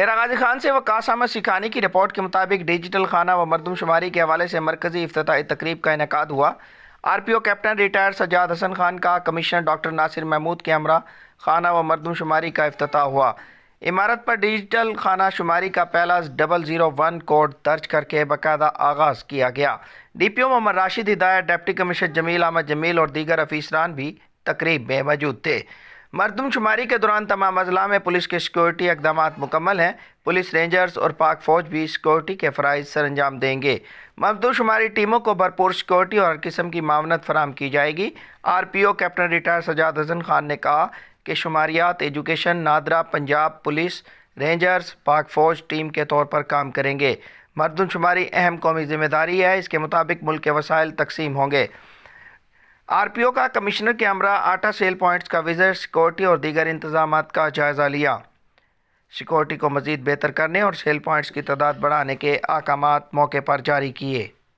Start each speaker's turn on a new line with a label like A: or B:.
A: ڈیرہ غازی خان سے وقاص احمد سکھانی کی رپورٹ کے مطابق ڈیجیٹل خانہ و مردم شماری کے حوالے سے مرکزی افتتاحی تقریب کا انعقاد ہوا۔ Are P O captain retired Sajjad Hassan Khan کا کمشنر ڈاکٹر ناصر محمود کے ہمراہ خانہ و مردم شماری کا افتتاح ہوا۔ عمارت پر ڈیجیٹل خانہ شماری کا پہلا 001 کوڈ درج کر کے باقاعدہ آغاز کیا گیا۔ ڈی پی او محمد راشد ہدایت، ڈپٹی کمشنر جمیل احمد جمیل اور دیگر افسران بھی تقریب میں موجود تھے۔ مردم شماری کے دوران تمام اضلاع میں پولیس کے سیکورٹی اقدامات مکمل ہیں۔ پولیس رینجرز اور پاک فوج بھی سیکورٹی کے فرائض سر انجام دیں گے۔ مردم شماری ٹیموں کو بھرپور سیکورٹی اور ہر قسم کی معاونت فراہم کی جائے گی۔ R P O captain retired Sajjad Hassan Khan نے کہا کہ شماریات education NADRA Punjab police rangers Pak فوج ٹیم کے طور پر کام کریں گے۔ مردم شماری اہم قومی ذمہ داری ہے، اس کے مطابق ملک کے وسائل تقسیم ہوں گے۔ آر پی او کا کمشنر کے ہمراہ آٹا سیل پوائنٹس کا وزٹ، سیکورٹی اور دیگر انتظامات کا جائزہ لیا۔ سیکورٹی کو مزید بہتر کرنے اور سیل پوائنٹس کی تعداد بڑھانے کے احکامات موقع پر جاری کیے۔